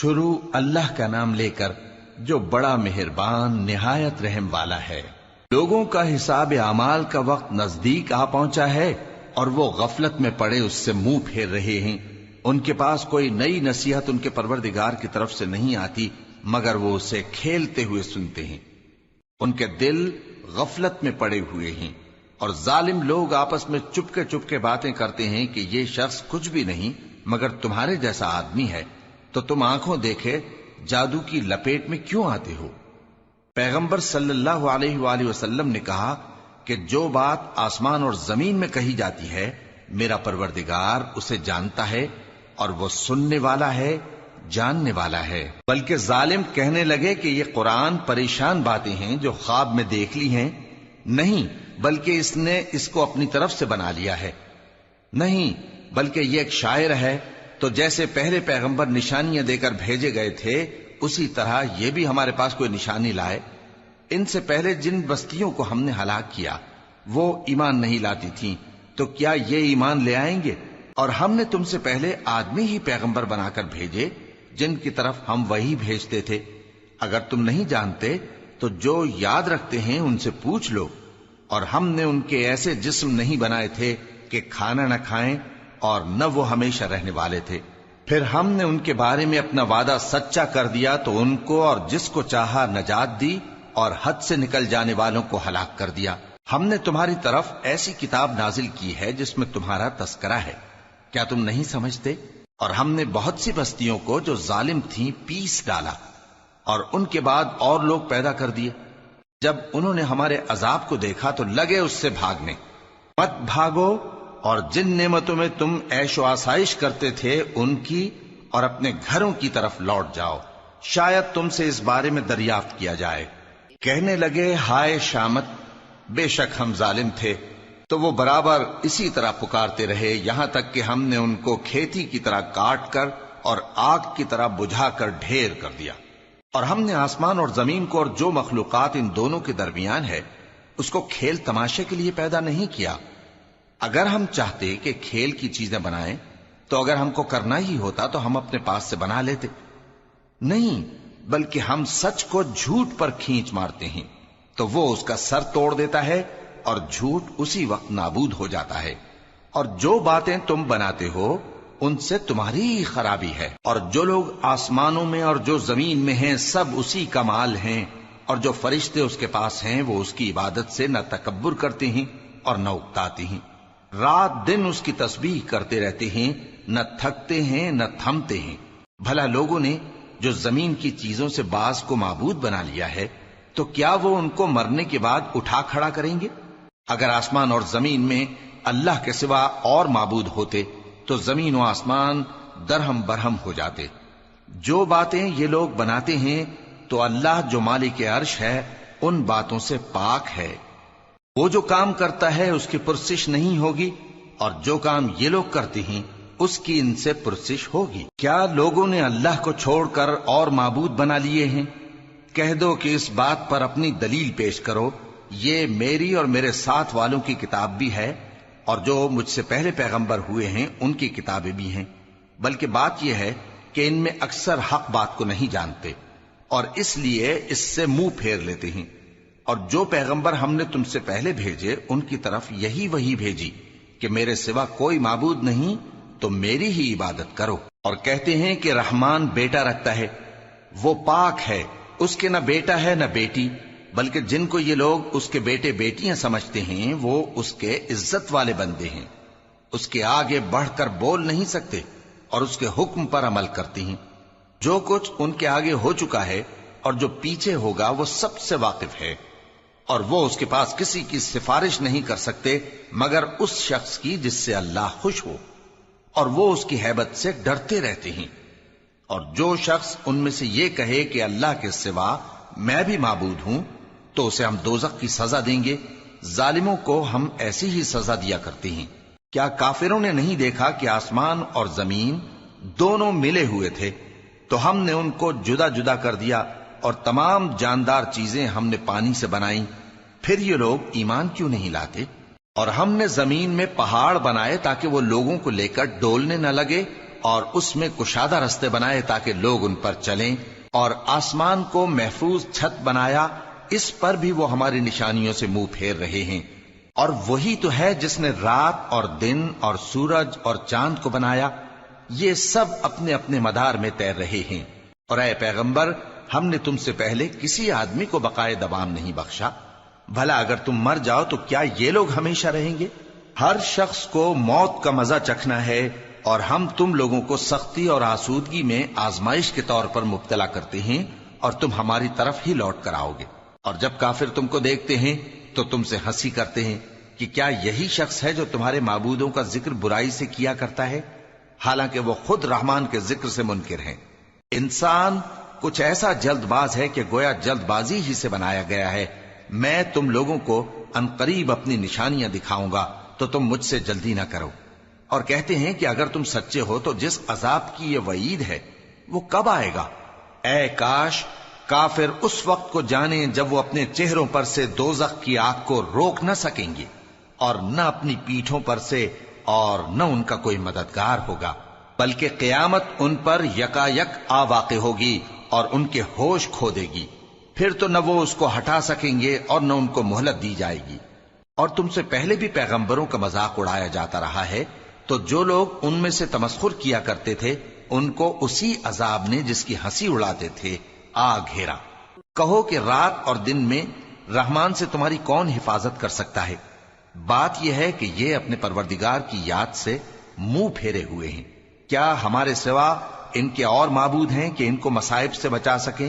شروع اللہ کا نام لے کر جو بڑا مہربان نہایت رحم والا ہے۔ لوگوں کا حساب اعمال کا وقت نزدیک آ پہنچا ہے اور وہ غفلت میں پڑے اس سے منہ پھیر رہے ہیں۔ ان کے پاس کوئی نئی نصیحت ان کے پروردگار کی طرف سے نہیں آتی مگر وہ اسے کھیلتے ہوئے سنتے ہیں۔ ان کے دل غفلت میں پڑے ہوئے ہیں اور ظالم لوگ آپس میں چپ کے باتیں کرتے ہیں کہ یہ شخص کچھ بھی نہیں مگر تمہارے جیسا آدمی ہے، تو تم آنکھوں دیکھے جادو کی لپیٹ میں کیوں آتے ہو؟ پیغمبر صلی اللہ علیہ وآلہ وسلم نے کہا کہ جو بات آسمان اور زمین میں کہی جاتی ہے میرا پروردگار اسے جانتا ہے اور وہ سننے والا ہے، جاننے والا ہے۔ بلکہ ظالم کہنے لگے کہ یہ قرآن پریشان باتیں ہیں جو خواب میں دیکھ لی ہیں، نہیں بلکہ اس نے اس کو اپنی طرف سے بنا لیا ہے، نہیں بلکہ یہ ایک شاعر ہے۔ تو جیسے پہلے پیغمبر نشانیاں دے کر بھیجے گئے تھے اسی طرح یہ بھی ہمارے پاس کوئی نشانی لائے۔ ان سے پہلے جن بستیوں کو ہم نے ہلاک کیا وہ ایمان نہیں لاتی تھیں، تو کیا یہ ایمان لے آئیں گے؟ اور ہم نے تم سے پہلے آدمی ہی پیغمبر بنا کر بھیجے جن کی طرف ہم وہی بھیجتے تھے۔ اگر تم نہیں جانتے تو جو یاد رکھتے ہیں ان سے پوچھ لو۔ اور ہم نے ان کے ایسے جسم نہیں بنائے تھے کہ کھانا نہ کھائیں اور نہ وہ ہمیشہ رہنے والے تھے۔ پھر ہم نے ان کے بارے میں اپنا وعدہ سچا کر دیا تو ان کو اور جس کو چاہا نجات دی اور حد سے نکل جانے والوں کو ہلاک کر دیا۔ ہم نے تمہاری طرف ایسی کتاب نازل کی ہے جس میں تمہارا تذکرہ ہے، کیا تم نہیں سمجھتے؟ اور ہم نے بہت سی بستیوں کو جو ظالم تھیں پیس ڈالا اور ان کے بعد اور لوگ پیدا کر دیے۔ جب انہوں نے ہمارے عذاب کو دیکھا تو لگے اس سے بھاگنے۔ مت بھاگو اور جن نعمتوں میں تم عیش و آسائش کرتے تھے ان کی اور اپنے گھروں کی طرف لوٹ جاؤ، شاید تم سے اس بارے میں دریافت کیا جائے۔ کہنے لگے ہائے شامت، بے شک ہم ظالم تھے۔ تو وہ برابر اسی طرح پکارتے رہے یہاں تک کہ ہم نے ان کو کھیتی کی طرح کاٹ کر اور آگ کی طرح بجھا کر ڈھیر کر دیا۔ اور ہم نے آسمان اور زمین کو اور جو مخلوقات ان دونوں کے درمیان ہے اس کو کھیل تماشے کے لیے پیدا نہیں کیا۔ اگر ہم چاہتے کہ کھیل کی چیزیں بنائیں تو اگر ہم کو کرنا ہی ہوتا تو ہم اپنے پاس سے بنا لیتے، نہیں بلکہ ہم سچ کو جھوٹ پر کھینچ مارتے ہیں تو وہ اس کا سر توڑ دیتا ہے اور جھوٹ اسی وقت نابود ہو جاتا ہے۔ اور جو باتیں تم بناتے ہو ان سے تمہاری ہی خرابی ہے۔ اور جو لوگ آسمانوں میں اور جو زمین میں ہیں سب اسی کا مال ہیں، اور جو فرشتے اس کے پاس ہیں وہ اس کی عبادت سے نہ تکبر کرتے ہیں اور نہ اکتاتے ہیں، رات دن اس کی تسبیح کرتے رہتے ہیں، نہ تھکتے ہیں نہ تھمتے ہیں۔ بھلا لوگوں نے جو زمین کی چیزوں سے بعض کو معبود بنا لیا ہے تو کیا وہ ان کو مرنے کے بعد اٹھا کھڑا کریں گے؟ اگر آسمان اور زمین میں اللہ کے سوا اور معبود ہوتے تو زمین و آسمان درہم برہم ہو جاتے۔ جو باتیں یہ لوگ بناتے ہیں تو اللہ جو مالک عرش ہے ان باتوں سے پاک ہے۔ وہ جو کام کرتا ہے اس کی پرسش نہیں ہوگی، اور جو کام یہ لوگ کرتے ہیں اس کی ان سے پرسش ہوگی۔ کیا لوگوں نے اللہ کو چھوڑ کر اور معبود بنا لیے ہیں؟ کہہ دو کہ اس بات پر اپنی دلیل پیش کرو، یہ میری اور میرے ساتھ والوں کی کتاب بھی ہے اور جو مجھ سے پہلے پیغمبر ہوئے ہیں ان کی کتابیں بھی ہیں۔ بلکہ بات یہ ہے کہ ان میں اکثر حق بات کو نہیں جانتے اور اس لیے اس سے منہ پھیر لیتے ہیں۔ اور جو پیغمبر ہم نے تم سے پہلے بھیجے ان کی طرف یہی وحی بھیجی کہ میرے سوا کوئی معبود نہیں تو میری ہی عبادت کرو۔ اور کہتے ہیں کہ رحمان بیٹا رکھتا ہے، وہ پاک ہے، اس کے نہ بیٹا ہے نہ بیٹی، بلکہ جن کو یہ لوگ اس کے بیٹے بیٹیاں سمجھتے ہیں وہ اس کے عزت والے بندے ہیں، اس کے آگے بڑھ کر بول نہیں سکتے اور اس کے حکم پر عمل کرتے ہیں۔ جو کچھ ان کے آگے ہو چکا ہے اور جو پیچھے ہوگا وہ سب سے واقف ہے، اور وہ اس کے پاس کسی کی سفارش نہیں کر سکتے مگر اس شخص کی جس سے اللہ خوش ہو، اور وہ اس کی ہیبت سے ڈرتے رہتے ہیں۔ اور جو شخص ان میں سے یہ کہے کہ اللہ کے سوا میں بھی معبود ہوں تو اسے ہم دوزخ کی سزا دیں گے، ظالموں کو ہم ایسی ہی سزا دیا کرتے ہیں۔ کیا کافروں نے نہیں دیکھا کہ آسمان اور زمین دونوں ملے ہوئے تھے تو ہم نے ان کو جدا جدا کر دیا، اور تمام جاندار چیزیں ہم نے پانی سے بنائیں، پھر یہ لوگ ایمان کیوں نہیں لاتے؟ اور ہم نے زمین میں پہاڑ بنائے تاکہ وہ لوگوں کو لے کر ڈولنے نہ لگے، اور اس میں کشادہ رستے بنائے تاکہ لوگ ان پر چلیں، اور آسمان کو محفوظ چھت بنایا، اس پر بھی وہ ہماری نشانیوں سے منہ پھیر رہے ہیں۔ اور وہی تو ہے جس نے رات اور دن اور سورج اور چاند کو بنایا، یہ سب اپنے اپنے مدار میں تیر رہے ہیں۔ اور اے پیغمبر، ہم نے تم سے پہلے کسی آدمی کو بقائے دوام نہیں بخشا، بھلا اگر تم مر جاؤ تو کیا یہ لوگ ہمیشہ رہیں گے؟ ہر شخص کو موت کا مزہ چکھنا ہے، اور ہم تم لوگوں کو سختی اور آسودگی میں آزمائش کے طور پر مبتلا کرتے ہیں، اور تم ہماری طرف ہی لوٹ کر آؤ گے۔ اور جب کافر تم کو دیکھتے ہیں تو تم سے ہنسی کرتے ہیں کہ کیا یہی شخص ہے جو تمہارے معبودوں کا ذکر برائی سے کیا کرتا ہے، حالانکہ وہ خود رحمان کے ذکر سے منکر ہیں۔ انسان کچھ ایسا جلد باز ہے کہ گویا جلد بازی ہی سے بنایا گیا ہے۔ میں تم لوگوں کو عنقریب اپنی نشانیاں دکھاؤں گا تو تم مجھ سے جلدی نہ کرو۔ اور کہتے ہیں کہ اگر تم سچے ہو تو جس عذاب کی یہ وعید ہے وہ کب آئے گا؟ اے کاش کافر اس وقت کو جانیں جب وہ اپنے چہروں پر سے دوزخ کی آگ کو روک نہ سکیں گے، اور نہ اپنی پیٹھوں پر سے، اور نہ ان کا کوئی مددگار ہوگا، بلکہ قیامت ان پر یکا یک آ واقع ہوگی اور ان کے ہوش کھو دے گی، پھر تو نہ وہ اس کو ہٹا سکیں گے اور نہ ان کو مہلت دی جائے گی۔ اور تم سے پہلے بھی پیغمبروں کا مذاق اڑایا جاتا رہا ہے، تو جو لوگ ان میں سے تمسخر کیا کرتے تھے ان کو اسی عذاب نے جس کی ہنسی اڑاتے تھے آ گھیرا۔ کہو کہ رات اور دن میں رحمان سے تمہاری کون حفاظت کر سکتا ہے؟ بات یہ ہے کہ یہ اپنے پروردگار کی یاد سے منہ پھیرے ہوئے ہیں۔ کیا ہمارے سوا ان کے اور معبود ہیں کہ ان کو مصائب سے بچا سکیں؟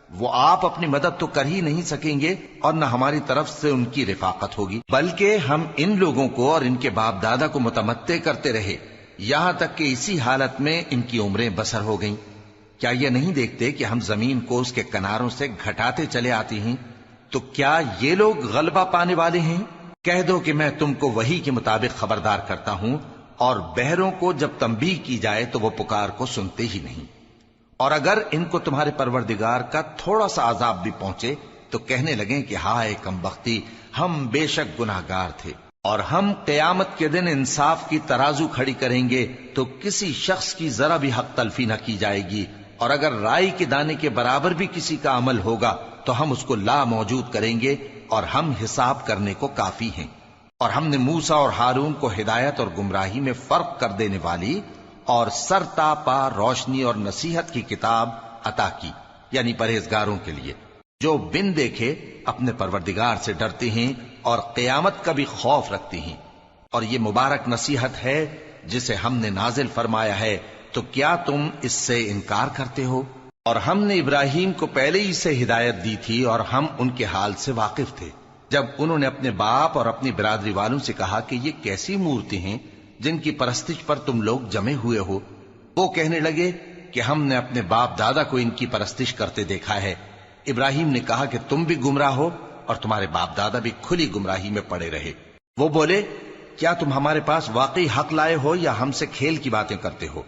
وہ آپ اپنی مدد تو کر ہی نہیں سکیں گے، اور نہ ہماری طرف سے ان کی رفاقت ہوگی، بلکہ ہم ان لوگوں کو اور ان کے باپ دادا کو متمتع کرتے رہے، یہاں تک کہ اسی حالت میں ان کی عمریں بسر ہو گئیں۔ کیا یہ نہیں دیکھتے کہ ہم زمین کو اس کے کناروں سے گھٹاتے چلے آتے ہیں؟ تو کیا یہ لوگ غلبہ پانے والے ہیں؟ کہہ دو کہ میں تم کو وحی کے مطابق خبردار کرتا ہوں، اور بہروں کو جب تنبیہ کی جائے تو وہ پکار کو سنتے ہی نہیں۔ اور اگر ان کو تمہارے پروردگار کا تھوڑا سا عذاب بھی پہنچے تو کہنے لگیں کہ ہائے کمبختی، ہم بے شک گناہگار تھے۔ اور ہم قیامت کے دن انصاف کی ترازو کھڑی کریں گے تو کسی شخص کی ذرا بھی حق تلفی نہ کی جائے گی، اور اگر رائی کے دانے کے برابر بھی کسی کا عمل ہوگا تو ہم اس کو لا موجود کریں گے، اور ہم حساب کرنے کو کافی ہیں۔ اور ہم نے موسیٰ اور ہارون کو ہدایت اور گمراہی میں فرق کر دینے والی اور سر تا پا روشنی اور نصیحت کی کتاب عطا کی، یعنی پرہیزگاروں کے لیے جو بن دیکھے اپنے پروردگار سے ڈرتے ہیں اور قیامت کا بھی خوف رکھتے ہیں۔ اور یہ مبارک نصیحت ہے جسے ہم نے نازل فرمایا ہے، تو کیا تم اس سے انکار کرتے ہو؟ اور ہم نے ابراہیم کو پہلے ہی سے ہدایت دی تھی، اور ہم ان کے حال سے واقف تھے۔ جب انہوں نے اپنے باپ اور اپنی برادری والوں سے کہا کہ یہ کیسی مورتی ہیں جن کی پرستش پر تم لوگ جمے ہوئے ہو، وہ کہنے لگے کہ ہم نے اپنے باپ دادا کو ان کی پرستش کرتے دیکھا ہے۔ ابراہیم نے کہا کہ تم بھی گمراہ ہو اور تمہارے باپ دادا بھی کھلی گمراہی میں پڑے رہے۔ وہ بولے کیا تم ہمارے پاس واقعی حق لائے ہو یا ہم سے کھیل کی باتیں کرتے ہو؟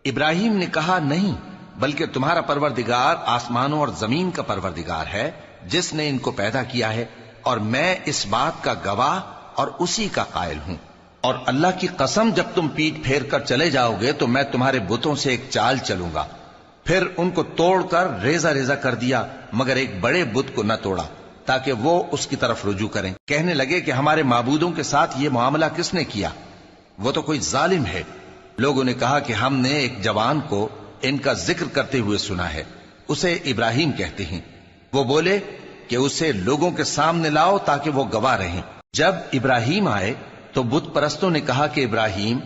ابراہیم نے کہا نہیں، بلکہ تمہارا پروردگار آسمانوں اور زمین کا پروردگار ہے جس نے ان کو پیدا کیا ہے، اور میں اس بات کا گواہ اور اسی کا قائل ہوں۔ اور اللہ کی قسم جب تم پیٹ پھیر کر چلے جاؤ گے تو میں تمہارے بتوں سے ایک چال چلوں گا۔ پھر ان کو توڑ کر ریزہ ریزہ کر دیا، مگر ایک بڑے بت کو نہ توڑا تاکہ وہ اس کی طرف رجوع کریں۔ کہنے لگے کہ ہمارے معبودوں کے ساتھ یہ معاملہ کس نے کیا؟ وہ تو کوئی ظالم ہے۔ لوگوں نے کہا کہ ہم نے ایک جوان کو ان کا ذکر کرتے ہوئے سنا ہے، اسے ابراہیم کہتے ہیں۔ وہ بولے کہ اسے لوگوں کے سامنے لاؤ تاکہ وہ گواہ رہیں۔ جب ابراہیم آئے تو بت پرستوں نے کہا کہ ابراہیم،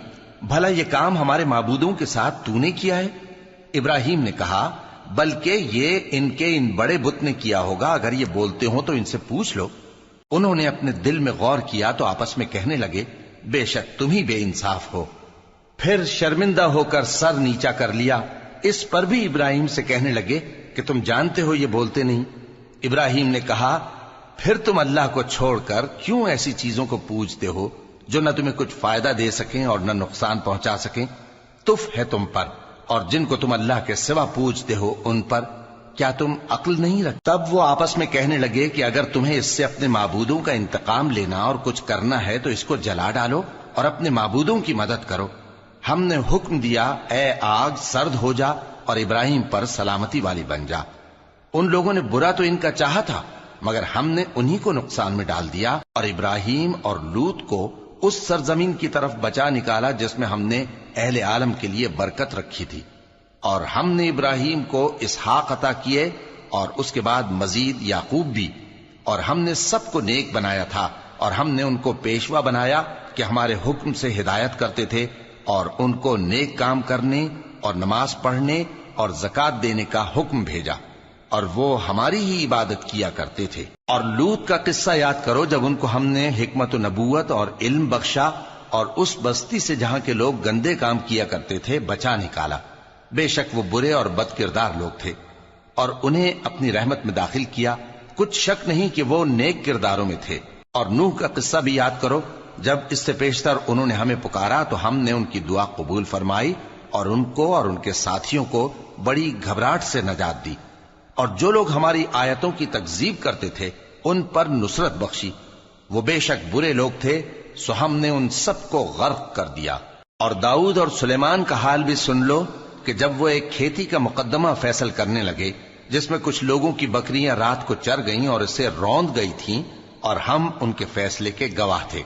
بھلا یہ کام ہمارے معبودوں کے ساتھ تو نے کیا ہے؟ ابراہیم نے کہا بلکہ یہ ان بڑے بت نے کیا ہوگا، اگر یہ بولتے ہوں تو ان سے پوچھ لو۔ انہوں نے اپنے دل میں غور کیا تو آپس میں کہنے لگے بے شک تم ہی بے انصاف ہو۔ پھر شرمندہ ہو کر سر نیچا کر لیا۔ اس پر بھی ابراہیم سے کہنے لگے کہ تم جانتے ہو یہ بولتے نہیں۔ ابراہیم نے کہا پھر تم اللہ کو چھوڑ کر کیوں ایسی چیزوں کو پوجتے ہو جو نہ تمہیں کچھ فائدہ دے سکیں اور نہ نقصان پہنچا سکیں؟ تف ہے تم پر اور جن کو تم اللہ کے سوا پوجتے ہو ان پر، کیا تم عقل نہیں رکھتے؟ تب وہ آپس میں کہنے لگے کہ اگر تمہیں اس سے اپنے معبودوں کا انتقام لینا اور کچھ کرنا ہے تو اس کو جلا ڈالو اور اپنے معبودوں کی مدد کرو۔ ہم نے حکم دیا اے آگ سرد ہو جا اور ابراہیم پر سلامتی والی بن جا۔ ان لوگوں نے برا تو ان کا چاہا تھا، مگر ہم نے انہی کو نقصان میں ڈال دیا اور ابراہیم اور لوط کو اس سرزمین کی طرف بچا نکالا جس میں ہم نے اہل عالم کے لیے برکت رکھی تھی۔ اور ہم نے ابراہیم کو اسحاق عطا کیے اور اس کے بعد مزید یعقوب بھی، اور ہم نے سب کو نیک بنایا تھا، اور ہم نے ان کو پیشوا بنایا کہ ہمارے حکم سے ہدایت کرتے تھے، اور ان کو نیک کام کرنے اور نماز پڑھنے اور زکوٰۃ دینے کا حکم بھیجا، اور وہ ہماری ہی عبادت کیا کرتے تھے۔ اور لوط کا قصہ یاد کرو جب ان کو ہم نے حکمت و نبوت اور علم بخشا اور اس بستی سے جہاں کے لوگ گندے کام کیا کرتے تھے بچا نکالا۔ بے شک وہ برے اور بد کردار لوگ تھے، اور انہیں اپنی رحمت میں داخل کیا، کچھ شک نہیں کہ وہ نیک کرداروں میں تھے۔ اور نوح کا قصہ بھی یاد کرو، جب اس سے پیشتر انہوں نے ہمیں پکارا تو ہم نے ان کی دعا قبول فرمائی اور ان کو اور ان کے ساتھیوں کو بڑی گھبراہٹ سے نجات دی، اور جو لوگ ہماری آیتوں کی تکذیب کرتے تھے ان پر نصرت بخشی۔ وہ بے شک برے لوگ تھے، سو ہم نے ان سب کو غرق کر دیا۔ اور داؤد اور سلیمان کا حال بھی سن لو کہ جب وہ ایک کھیتی کا مقدمہ فیصل کرنے لگے جس میں کچھ لوگوں کی بکریاں رات کو چر گئیں اور اسے روند گئی تھیں، اور ہم ان کے فیصلے کے گواہ تھے،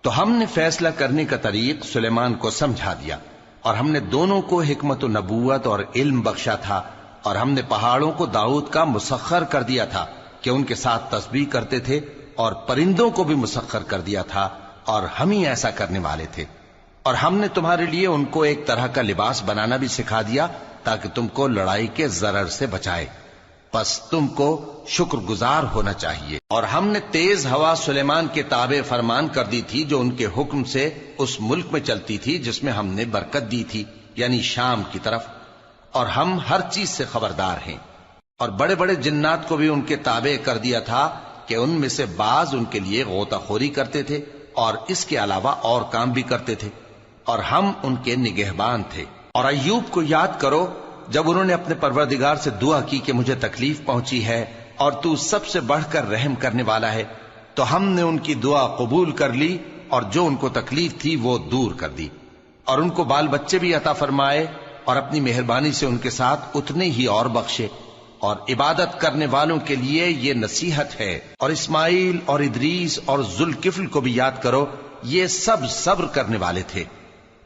تو ہم نے فیصلہ کرنے کا طریق سلیمان کو سمجھا دیا، اور ہم نے دونوں کو حکمت و نبوت اور علم بخشا تھا، اور ہم نے پہاڑوں کو داؤد کا مسخر کر دیا تھا کہ ان کے ساتھ تسبیح کرتے تھے، اور پرندوں کو بھی مسخر کر دیا تھا، اور ہم ہی ایسا کرنے والے تھے۔ اور ہم نے تمہارے لیے ان کو ایک طرح کا لباس بنانا بھی سکھا دیا تاکہ تم کو لڑائی کے ضرر سے بچائے، پس تم کو شکر گزار ہونا چاہیے۔ اور ہم نے تیز ہوا سلیمان کے تابع فرمان کر دی تھی جو ان کے حکم سے اس ملک میں چلتی تھی جس میں ہم نے برکت دی تھی، یعنی شام کی طرف، اور ہم ہر چیز سے خبردار ہیں۔ اور بڑے بڑے جنات کو بھی ان کے تابع کر دیا تھا کہ ان میں سے بعض ان کے لیے غوطہ خوری کرتے تھے اور اس کے علاوہ اور کام بھی کرتے تھے، اور ہم ان کے نگہبان تھے۔ اور ایوب کو یاد کرو جب انہوں نے اپنے پروردگار سے دعا کی کہ مجھے تکلیف پہنچی ہے اور تو سب سے بڑھ کر رحم کرنے والا ہے، تو ہم نے ان کی دعا قبول کر لی اور جو ان کو تکلیف تھی وہ دور کر دی، اور ان کو بال بچے بھی عطا فرمائے، اور اپنی مہربانی سے ان کے ساتھ اتنے ہی اور بخشے۔ اور عبادت کرنے والوں کے لیے یہ نصیحت ہے۔ اور اسماعیل اور ادریس اور ذوالکفل کو بھی یاد کرو، یہ سب صبر کرنے والے تھے،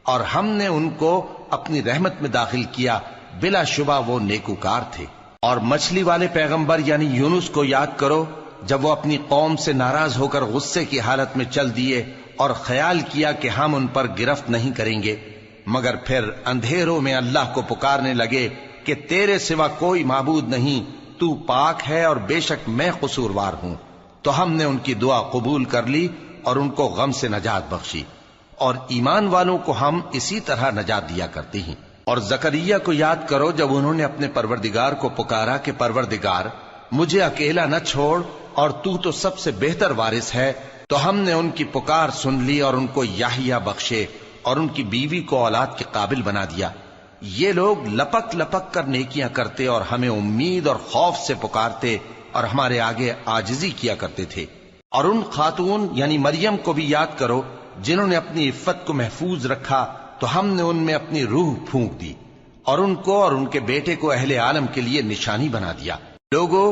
اور ہم نے ان کو اپنی رحمت میں داخل کیا، بلا شبہ وہ نیکوکار تھے۔ اور مچھلی والے پیغمبر یعنی یونس کو یاد کرو جب وہ اپنی قوم سے ناراض ہو کر غصے کی حالت میں چل دیے اور خیال کیا کہ ہم ان پر گرفت نہیں کریں گے، مگر پھر اندھیروں میں اللہ کو پکارنے لگے کہ تیرے سوا کوئی معبود نہیں، تو پاک ہے اور بے شک میں قصوروار ہوں، تو ہم نے ان کی دعا قبول کر لی اور ان کو غم سے نجات بخشی۔ اور ایمان والوں کو ہم اسی طرح نجات دیا کرتے ہیں۔ اور زکریا کو یاد کرو جب انہوں نے اپنے پروردگار کو پکارا کہ پروردگار مجھے اکیلا نہ چھوڑ اور تو سب سے بہتر وارث ہے، تو ہم نے ان کی پکار سن لی اور ان کو یحییٰ بخشے اور ان کی بیوی کو اولاد کے قابل بنا دیا۔ یہ لوگ لپک لپک کر نیکیاں کرتے اور ہمیں امید اور خوف سے پکارتے اور ہمارے آگے عاجزی کیا کرتے تھے۔ اور ان خاتون یعنی مریم کو بھی یاد کرو جنہوں نے اپنی عفت کو محفوظ رکھا، تو ہم نے ان میں اپنی روح پھونک دی اور ان کو اور ان کے بیٹے کو اہل عالم کے لیے نشانی بنا دیا۔ لوگو،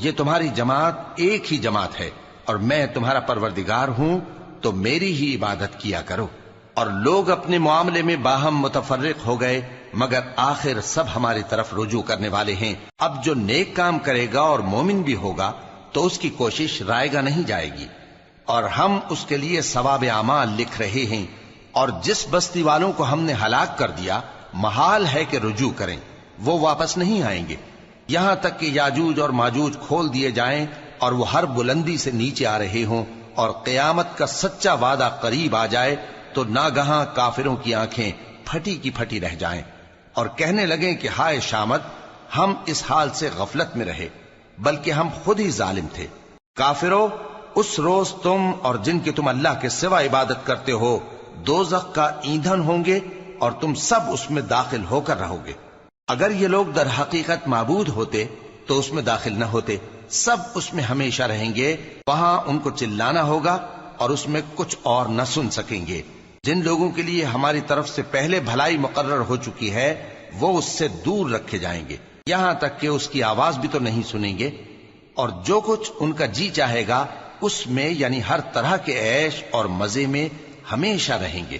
یہ تمہاری جماعت ایک ہی جماعت ہے اور میں تمہارا پروردگار ہوں، تو میری ہی عبادت کیا کرو۔ اور لوگ اپنے معاملے میں باہم متفرق ہو گئے، مگر آخر سب ہماری طرف رجوع کرنے والے ہیں۔ اب جو نیک کام کرے گا اور مومن بھی ہوگا تو اس کی کوشش رائے گا نہیں جائے گی، اور ہم اس کے لیے ثواب اعمال لکھ رہے ہیں۔ اور جس بستی والوں کو ہم نے ہلاک کر دیا محال ہے کہ رجوع کریں، وہ واپس نہیں آئیں گے، یہاں تک کہ یاجوج اور ماجوج کھول دیے جائیں اور وہ ہر بلندی سے نیچے آ رہے ہوں، اور قیامت کا سچا وعدہ قریب آ جائے تو ناگہاں کافروں کی آنکھیں پھٹی کی پھٹی رہ جائیں اور کہنے لگیں کہ ہائے شامت، ہم اس حال سے غفلت میں رہے، بلکہ ہم خود ہی ظالم تھے۔ کافرو، اس روز تم اور جن کی تم اللہ کے سوا عبادت کرتے ہو دوزخ کا ایندھن ہوں گے اور تم سب اس میں داخل ہو کر رہو گے۔ اگر یہ لوگ در حقیقت معبود ہوتے تو اس میں داخل نہ ہوتے، سب اس میں ہمیشہ رہیں گے، وہاں ان کو چلانا ہوگا اور اس میں کچھ اور نہ سن سکیں گے۔ جن لوگوں کے لیے ہماری طرف سے پہلے بھلائی مقرر ہو چکی ہے وہ اس سے دور رکھے جائیں گے، یہاں تک کہ اس کی آواز بھی تو نہیں سنیں گے، اور جو کچھ ان کا جی چاہے گا اس میں یعنی ہر طرح کے عیش اور مزے میں ہمیشہ رہیں گے۔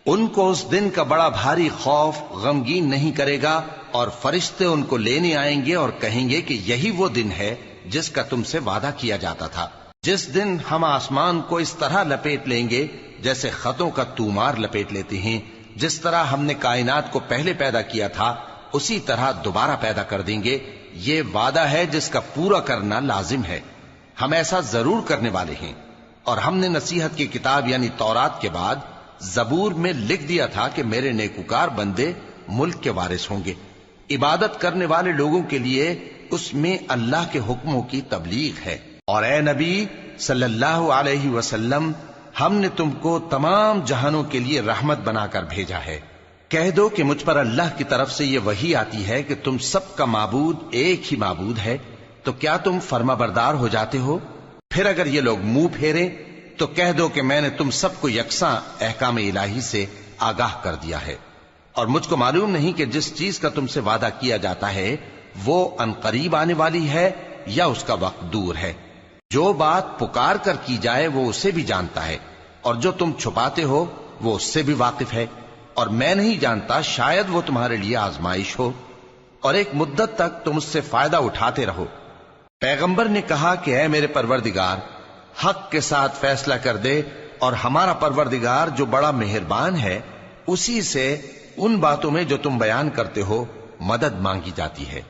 ان کو اس دن کا بڑا بھاری خوف غمگین نہیں کرے گا، اور فرشتے ان کو لینے آئیں گے اور کہیں گے کہ یہی وہ دن ہے جس کا تم سے وعدہ کیا جاتا تھا، جس دن ہم آسمان کو اس طرح لپیٹ لیں گے جیسے خطوں کا تومار لپیٹ لیتے ہیں، جس طرح ہم نے کائنات کو پہلے پیدا کیا تھا اسی طرح دوبارہ پیدا کر دیں گے۔ یہ وعدہ ہے جس کا پورا کرنا لازم ہے، ہم ایسا ضرور کرنے والے ہیں۔ اور ہم نے نصیحت کی کتاب یعنی تورات کے بعد زبور میں لکھ دیا تھا کہ میرے نیکوکار بندے ملک کے وارث ہوں گے۔ عبادت کرنے والے لوگوں کے لیے اس میں اللہ کے حکموں کی تبلیغ ہے۔ اور اے نبی صلی اللہ علیہ وسلم، ہم نے تم کو تمام جہانوں کے لیے رحمت بنا کر بھیجا ہے۔ کہہ دو کہ مجھ پر اللہ کی طرف سے یہ وحی آتی ہے کہ تم سب کا معبود ایک ہی معبود ہے، تو کیا تم فرما بردار ہو جاتے ہو؟ پھر اگر یہ لوگ منہ پھیریں تو کہہ دو کہ میں نے تم سب کو یکساں احکام الہی سے آگاہ کر دیا ہے، اور مجھ کو معلوم نہیں کہ جس چیز کا تم سے وعدہ کیا جاتا ہے وہ عنقریب آنے والی ہے یا اس کا وقت دور ہے۔ جو بات پکار کر کی جائے وہ اسے بھی جانتا ہے، اور جو تم چھپاتے ہو وہ اس سے بھی واقف ہے، اور میں نہیں جانتا شاید وہ تمہارے لیے آزمائش ہو، اور ایک مدت تک تم اس سے فائدہ اٹھاتے رہو۔ پیغمبر نے کہا کہ اے میرے پروردگار، حق کے ساتھ فیصلہ کر دے، اور ہمارا پروردگار جو بڑا مہربان ہے اسی سے ان باتوں میں جو تم بیان کرتے ہو مدد مانگی جاتی ہے۔